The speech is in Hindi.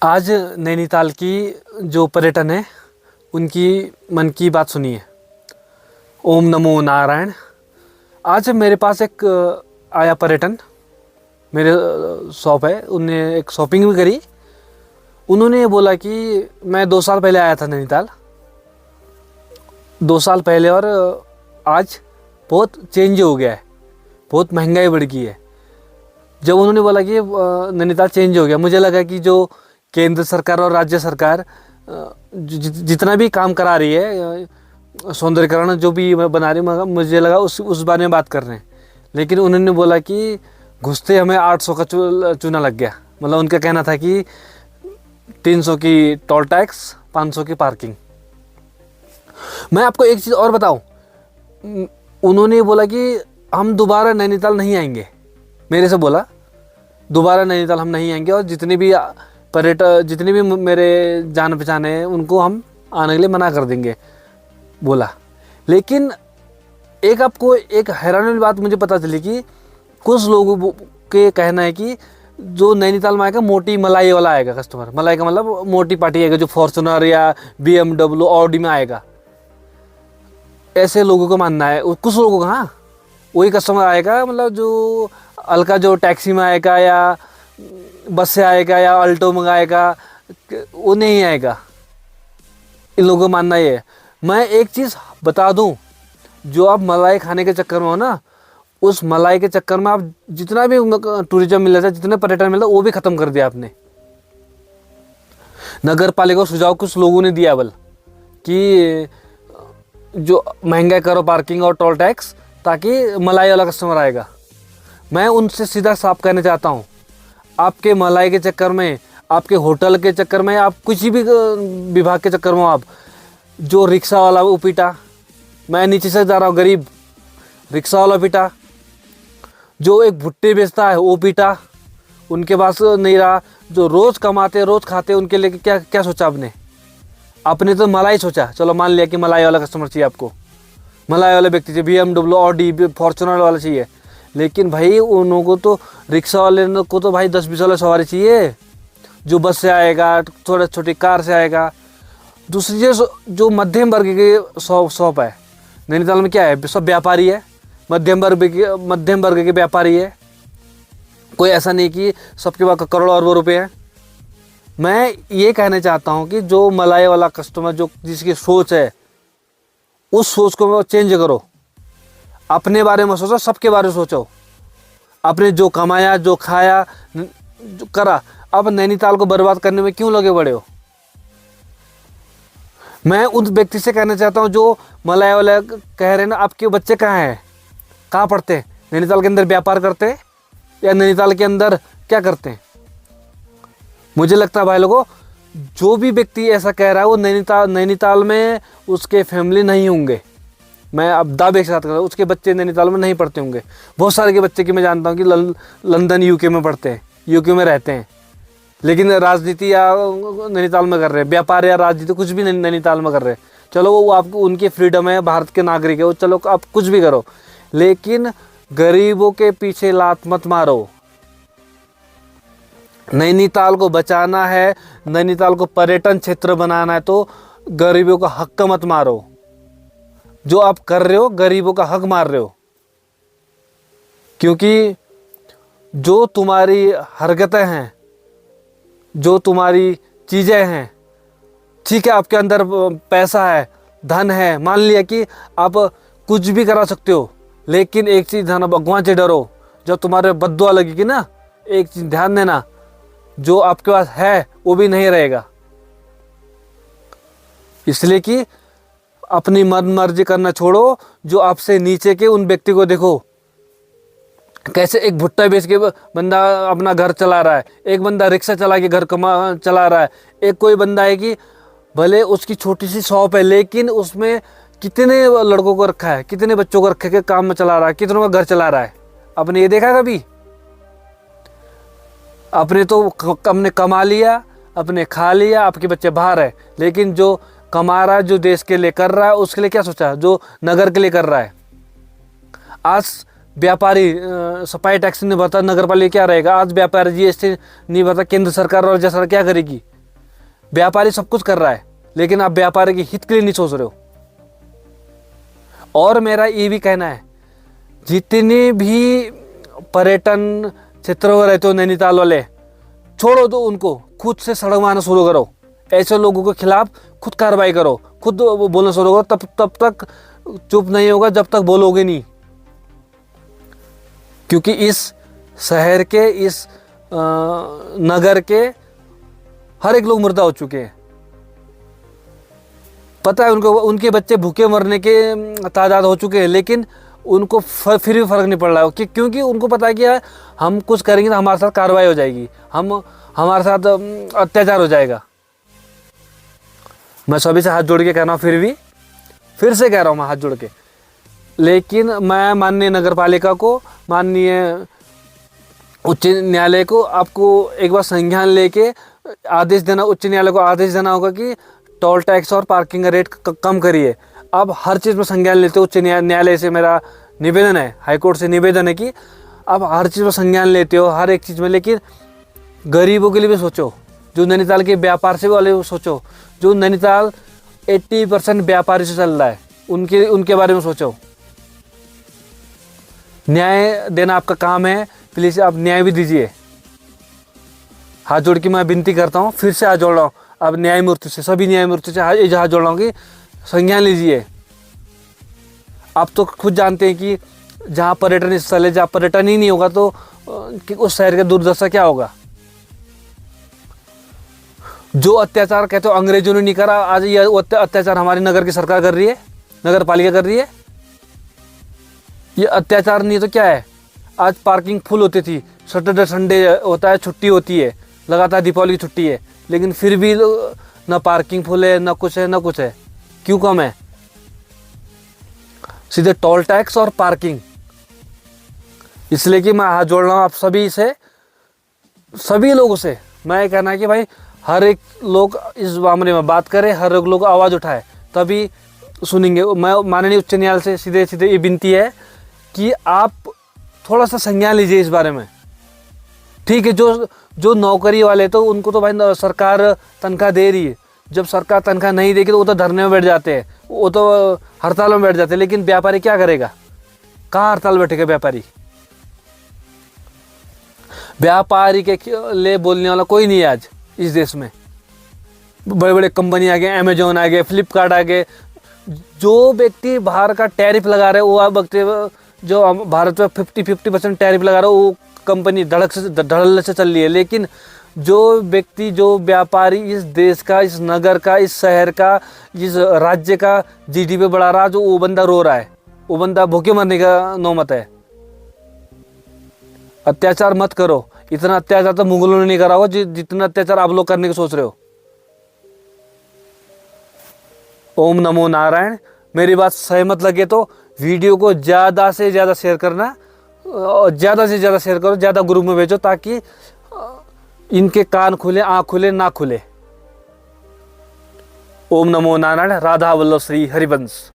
आज नैनीताल की जो पर्यटन है उनकी मन की बात सुनिए। ओम नमो नारायण। आज मेरे पास एक आया पर्यटन, मेरे शॉप है, उनने एक शॉपिंग भी करी। उन्होंने ये बोला कि मैं 2 साल पहले आया था नैनीताल, 2 साल पहले, और आज बहुत चेंज हो गया है, बहुत महंगाई बढ़ गई है। जब उन्होंने बोला कि नैनीताल चेंज हो गया, मुझे लगा कि जो केंद्र सरकार और राज्य सरकार जितना भी काम करा रही है, सौंदर्यीकरण जो भी बना रही है, मुझे लगा उस बारे में बात कर रहे हैं। लेकिन उन्होंने बोला कि घुसते हमें 800 का चूना लग गया। मतलब उनका कहना था कि 300 की टोल टैक्स, 500 की पार्किंग। मैं आपको एक चीज़ और बताऊं, उन्होंने बोला कि हम दोबारा नैनीताल नहीं आएंगे। मेरे से बोला दोबारा नैनीताल हम नहीं आएंगे, और जितने भी पर्यटक, जितने भी मेरे जान पहचान हैं, उनको हम आने के लिए मना कर देंगे, बोला। लेकिन एक आपको एक हैरानी वाली बात मुझे पता चली कि कुछ लोगों के कहना है कि जो नैनीताल में आएगा मोटी मलाई वाला आएगा कस्टमर। मलाई का मतलब मोटी पार्टी आएगा, जो फॉर्चुनर या BMW, ऑडी में आएगा। ऐसे लोगों का मानना है, कुछ लोगों का। हाँ, वही कस्टमर आएगा, मतलब जो हल्का जो टैक्सी में आएगा या बस से आएगा या अल्टो में आएगा, वो नहीं आएगा। इन लोगों का मानना ये है। मैं एक चीज़ बता दूं, जो आप मलाई खाने के चक्कर में हो ना, उस मलाई के चक्कर में आप जितना भी टूरिज्म मिल रहा है, जितने पर्यटन मिल रहा है, वो भी खत्म कर दिया आपने। नगर पालिका को सुझाव कुछ लोगों ने दिया बल कि जो महंगा करो पार्किंग और टोल टैक्स, ताकि मलाई वाला कस्टमर आएगा। मैं उनसे सीधा साफ कहना चाहता हूँ, आपके मलाई के चक्कर में, आपके होटल के चक्कर में, आप किसी भी विभाग के चक्कर में, आप जो रिक्शा वाला वो पीटा, मैं नीचे से जा रहा हूँ गरीब, रिक्शा वाला पीटा, जो एक भुट्टे बेचता है वो पीटा, उनके पास नहीं रहा, जो रोज़ कमाते रोज़ खाते, उनके लिए क्या क्या सोचा आपने? आपने तो मलाई सोचा। चलो मान लिया कि मलाई वाला कस्टमर चाहिए आपको, मलाई वाले व्यक्ति चाहिए, BMW, ऑडी, फॉर्चुनर वाला चाहिए। लेकिन भाई उन को तो, रिक्शा वाले को तो भाई 10-20 वाला सवारी चाहिए, जो बस से आएगा, थोड़ा छोटी कार से आएगा। दूसरी चीज़, जो मध्यम वर्ग के शॉप है नैनीताल में, क्या है, सब व्यापारी है, मध्यम वर्ग के व्यापारी है। कोई ऐसा नहीं कि सबके पास करोड़ों अरबों रुपए हैं। मैं ये कहना चाहता हूँ कि जो मलाई वाला कस्टमर, जो जिसकी सोच है, उस सोच को चेंज करो। अपने बारे में सोचो, सबके बारे में सोचो। आपने जो कमाया, जो खाया, जो करा, अब नैनीताल को बर्बाद करने में क्यों लगे बड़े हो? मैं उन व्यक्ति से कहना चाहता हूँ जो मलाई वाले कह रहे हैं ना, आपके बच्चे कहाँ हैं, कहाँ पढ़ते हैं? नैनीताल के अंदर व्यापार करते हैं या नैनीताल के अंदर क्या करते हैं? मुझे लगता है भाई लोगों, जो भी व्यक्ति ऐसा कह रहा है, वो नैनीताल में उसके फैमिली नहीं होंगे। मैं अब दावे के साथ कर रहा हूँ, उसके बच्चे नैनीताल में नहीं पढ़ते होंगे। बहुत सारे के बच्चे की मैं जानता हूँ कि लंदन, UK में पढ़ते हैं, UK में रहते हैं, लेकिन राजनीति या नैनीताल में कर रहे हैं, व्यापार या राजनीति कुछ भी नैनीताल में कर रहे हैं। चलो वो आपको, उनकी फ्रीडम है, भारत के नागरिक है वो, चलो आप कुछ भी करो, लेकिन गरीबों के पीछे लात मत मारो। नैनीताल को बचाना है, नैनीताल को पर्यटन क्षेत्र बनाना है, तो गरीबों का हक मत मारो। जो आप कर रहे हो, गरीबों का हक मार रहे हो। क्योंकि जो तुम्हारी हरकतें हैं, जो तुम्हारी चीज़ें हैं, ठीक है, आपके अंदर पैसा है, धन है, मान लिया कि आप कुछ भी करा सकते हो, लेकिन एक चीज़ ध्यान, भगवान से डरो। जब तुम्हारे बद्दुआ लगेगी ना, एक चीज़ ध्यान देना, जो आपके पास है वो भी नहीं रहेगा। इसलिए कि अपनी मन मर्जी करना छोड़ो। जो आपसे नीचे के उन व्यक्ति को देखो, कैसे एक भुट्टा बेच के बंदा अपना घर चला रहा है, एक बंदा रिक्शा चला के घर चला रहा है, एक कोई बंदा है कि भले उसकी छोटी सी शॉप है, लेकिन उसमें कितने लड़कों को रखा है, कितने बच्चों को रखे के काम में चला रहा है, कितनों का घर चला रहा है। आपने ये देखा कभी? अपने तो हमने कमा लिया, अपने खा लिया, आपके बच्चे बाहर है, लेकिन जो कमा रहा है, जो देश के लिए कर रहा है, उसके लिए क्या सोचा? जो नगर के लिए कर रहा है। आज व्यापारी सफाई टैक्स नहीं भरता, नगर पालिका क्या रहेगा? आज व्यापारी जीएसटी नहीं भरता, केंद्र सरकार और राज्य सरकार क्या करेगी? व्यापारी सब कुछ कर रहा है, लेकिन आप व्यापारी के हित के लिए नहीं सोच रहे हो। और मेरा ये भी कहना है, जितने भी पर्यटन क्षेत्रों में रहते हो नैनीताल वाले, छोड़ो दो उनको, खुद से सड़क बनाना शुरू करो। ऐसे लोगों के खिलाफ खुद कार्रवाई करो, खुद बोलना शुरू करो। तब तक चुप नहीं होगा जब तक बोलोगे नहीं, क्योंकि इस शहर के, इस नगर के हर एक लोग मुर्दा हो चुके हैं। पता है उनको, उनके बच्चे भूखे मरने के तादाद हो चुके हैं, लेकिन उनको फिर भी फर्क नहीं पड़ रहा है, क्योंकि उनको पता है कि यार हम कुछ करेंगे तो हमारे साथ कार्रवाई हो जाएगी, हमारे साथ अत्याचार हो जाएगा। मैं सभी से हाथ जोड़ के कह रहा हूँ, फिर से कह रहा हूँ मैं हाथ जोड़ के, लेकिन मैं माननीय नगर पालिका को, माननीय उच्च न्यायालय को आपको एक बार संज्ञान लेके आदेश देना, उच्च न्यायालय को आदेश देना होगा कि टोल टैक्स और पार्किंग का रेट कम करिए। अब हर चीज़ में संज्ञान लेते हो, उच्च न्यायालय से मेरा निवेदन है, हाईकोर्ट से निवेदन है कि अब हर चीज़ में संज्ञान लेते हो, हर एक चीज़ में, लेकिन गरीबों के लिए भी सोचो, जो नैनीताल के व्यापार से वाले सोचो, जो नैनीताल 80% व्यापारी से चल रहा है, उनके बारे में सोचो। न्याय देना आपका काम है, प्लीज़ आप न्याय भी दीजिए। हाथ जोड़ के मैं विनती करता हूँ, फिर से हाथ जोड़ रहा हूँ, अब न्यायमूर्ति से, सभी न्यायमूर्ति से हाथ जोड़ रहा हूँ कि संज्ञान लीजिए। आप तो खुद जानते हैं कि जहाँ पर्यटन स्थल है, जहाँ पर्यटन ही नहीं होगा तो उस शहर का दुर्दशा क्या होगा। जो अत्याचार कहते हो अंग्रेजों ने नहीं करा, आज ये अत्याचार हमारी नगर की सरकार कर रही है, नगर पालिका कर रही है। ये अत्याचार नहीं तो क्या है? आज पार्किंग फुल होती थी, सैटरडे संडे होता है, छुट्टी होती है, लगातार दीपावली की छुट्टी है, लेकिन फिर भी ना पार्किंग फुल है, ना कुछ है, ना कुछ है। क्यों कम है? सीधे टोल टैक्स और पार्किंग। इसलिए कि मैं हाथ जोड़ रहा हूँ आप सभी से, सभी लोगों से मैं कहना है कि भाई हर एक लोग इस मामले में बात करे, हर एक लोग आवाज़ उठाए, तभी सुनेंगे। मैं माननीय उच्च न्यायालय से सीधे सीधे ये विनती है कि आप थोड़ा सा संज्ञान लीजिए इस बारे में। ठीक है, जो नौकरी वाले तो उनको तो भाई सरकार तनख्वाह दे रही है, जब सरकार तनख्वाह नहीं देगी तो वो तो धरने में बैठ जाते हैं, वो तो हड़ताल में बैठ जाते हैं, लेकिन व्यापारी क्या करेगा? कहाँ हड़ताल बैठेगा व्यापारी? व्यापारी के लिए बोलने वाला कोई नहीं है आज इस देश में। बड़े बड़े कंपनी आ गए, अमेजोन आ गए, फ्लिपकार्ट आ गए। जो व्यक्ति बाहर का टैरिफ लगा रहे वो आप वक्त जो भारत में 50% टैरिफ लगा रहा है, वो कंपनी धड़ल्ले से चल रही है। लेकिन जो व्यक्ति, जो व्यापारी इस देश का, इस नगर का, इस शहर का, इस राज्य का जीडीपी बढ़ा रहा है, जो वो बंदा रो रहा है, वो बंदा भूखे मरने का नौबत है। अत्याचार मत करो, इतना अत्याचार तो मुगलों ने नहीं करा होगा जितना अत्याचार आप लोग करने की सोच रहे हो। ओम नमो नारायण। मेरी बात सहमत लगे तो वीडियो को ज़्यादा से ज़्यादा शेयर करना, ज़्यादा से ज़्यादा शेयर करो, ज़्यादा ग्रुप में भेजो, ताकि इनके कान खुले, आँख खुले, ना खुले। ओम नमो नारायण। राधा वल्लभ श्री हरिवंश।